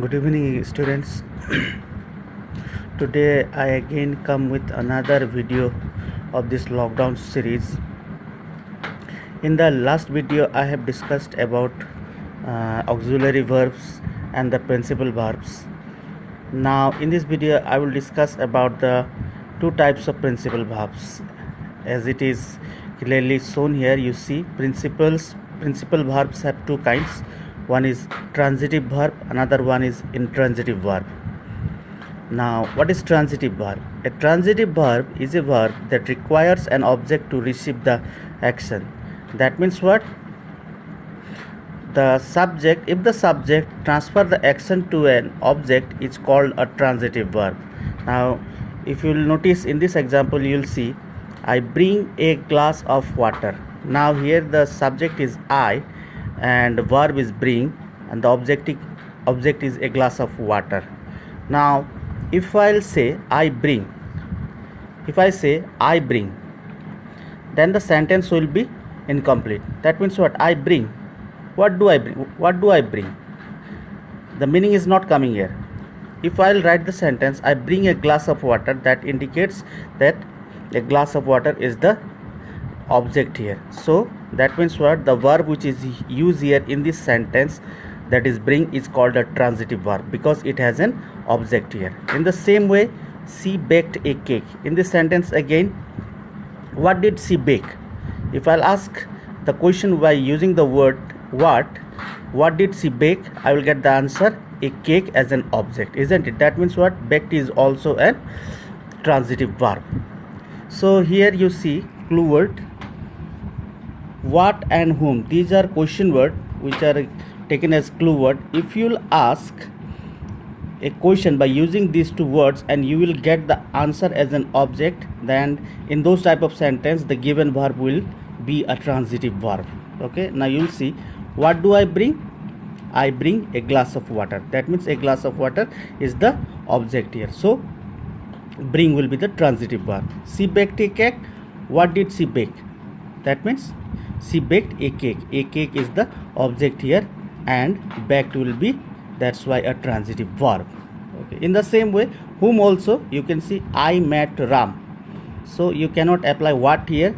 Good evening, students. Today I again come with another video of this lockdown series. In the last video I have discussed about auxiliary verbs and the principal verbs. Now in this video I will discuss about the two types of principal verbs. As it is clearly shown here, you see principal verbs have two kinds. One is transitive verb, another one is intransitive verb. Now, what is transitive verb? A transitive verb is a verb that requires an object to receive the action. That means what? If the subject transfer the action to an object, is called a transitive verb. Now, if you will notice in this example, you will see, I bring a glass of water. Now, here the subject is I, and the verb is bring, and the object is a glass of water. Now, if I say I bring, then the sentence will be incomplete. That means what? I bring. What do I bring? What do I bring? The meaning is not coming here. If I'll write the sentence, I bring a glass of water, that indicates that a glass of water is the object here. So that means what? The verb which is used here in this sentence, that is bring, is called a transitive verb because it has an object here. In the same way, she baked a cake. In this sentence again, what did she bake? If I'll ask the question by using the word what did she bake, I will get the answer a cake as an object, isn't it? That means what? Baked is also a transitive verb. So here you see clue word what and whom. These are question word which are taken as clue word. If you'll ask a question by using these two words and you will get the answer as an object, then in those type of sentence the given verb will be a transitive verb. Okay, now you'll see, what do I bring? I bring a glass of water. That means a glass of water is the object here. So bring will be the transitive verb. She baked a cake. What did she bake? That means she baked a cake. A cake is the object here, and baked will be, that's why, a transitive verb. Okay. In the same way, whom also you can see, I met Ram. So you cannot apply what here.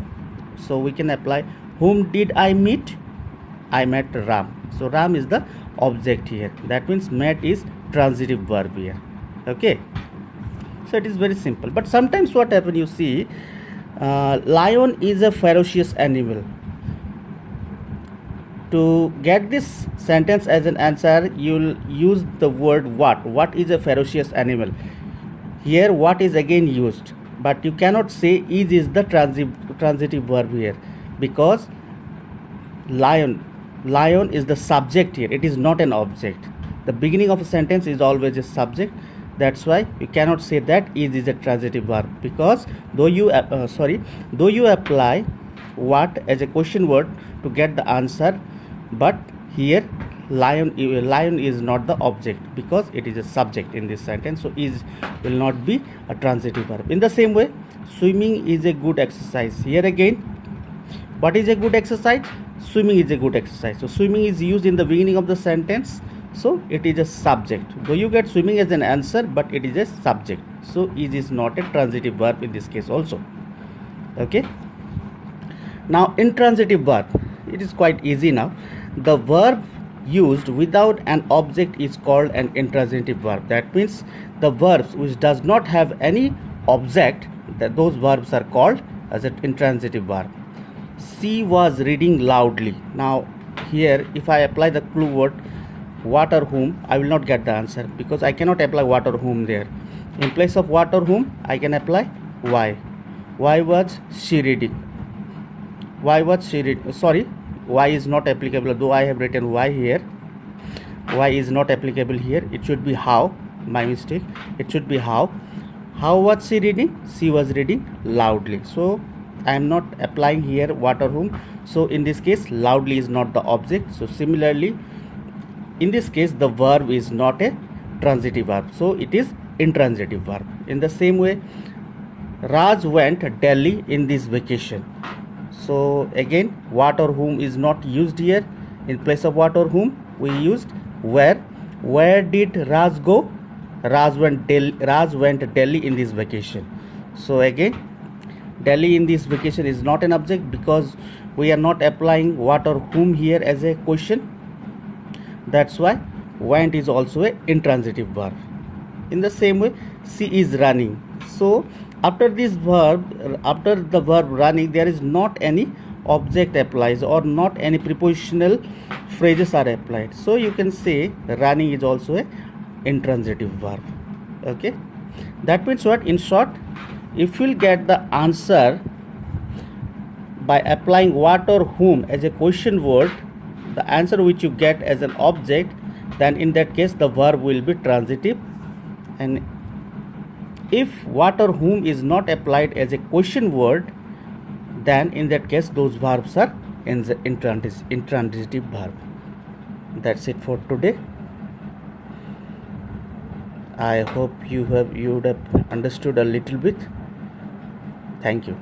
So we can apply whom did I meet? I met Ram. So Ram is the object here. That means met is transitive verb here. Okay. So it is very simple. But sometimes what happens, you see, lion is a ferocious animal. To get this sentence as an answer, you'll use the word what. What is a ferocious animal? Here what is again used, but you cannot say is the transitive verb here, because lion is the subject here. It is not an object. The beginning of a sentence is always a subject. That's why you cannot say that is a transitive verb, because though you apply what as a question word to get the answer, but here lion is not the object because it is a subject in this sentence. So is will not be a transitive verb. In the same way, swimming is a good exercise. Here again, what is a good exercise? Swimming is a good exercise. So swimming is used in the beginning of the sentence, so it is a subject. Though you get swimming as an answer, but it is a subject. So is not a transitive verb in this case also. Okay. Now intransitive verb, it is quite easy now. The verb used without an object is called an intransitive verb. That means the verbs which does not have any object, that those verbs are called as an intransitive verb. She was reading loudly. Now here if I apply the clue word what or whom, I will not get the answer because I cannot apply what or whom there. In place of what or whom, I can apply why. Why was she reading? Why was she reading? Sorry, why is not applicable, though I have written why here. Why is not applicable here. It should be how. My mistake. It should be how. How was she reading? She was reading loudly. So I am not applying here what or whom. So in this case, loudly is not the object. So similarly, in this case, the verb is not a transitive verb. So it is intransitive verb. In the same way, Raj went Delhi in this vacation. So again, what or whom is not used here. In place of what or whom, we used where. Where did Raj go? Raj went Delhi in this vacation. So again, Delhi in this vacation is not an object because we are not applying what or whom here as a question. That's why went is also a intransitive verb. In the same way, she is running. So after this verb, after the verb running, there is not any object applies or not any prepositional phrases are applied. So you can say running is also a intransitive verb. Okay, that means what? In short, if you'll get the answer by applying what or whom as a question word, the answer which you get as an object, then in that case the verb will be transitive. And if what or whom is not applied as a question word, then in that case those verbs are intransitive verb. That's it for today. I hope you would have understood a little bit. Thank you.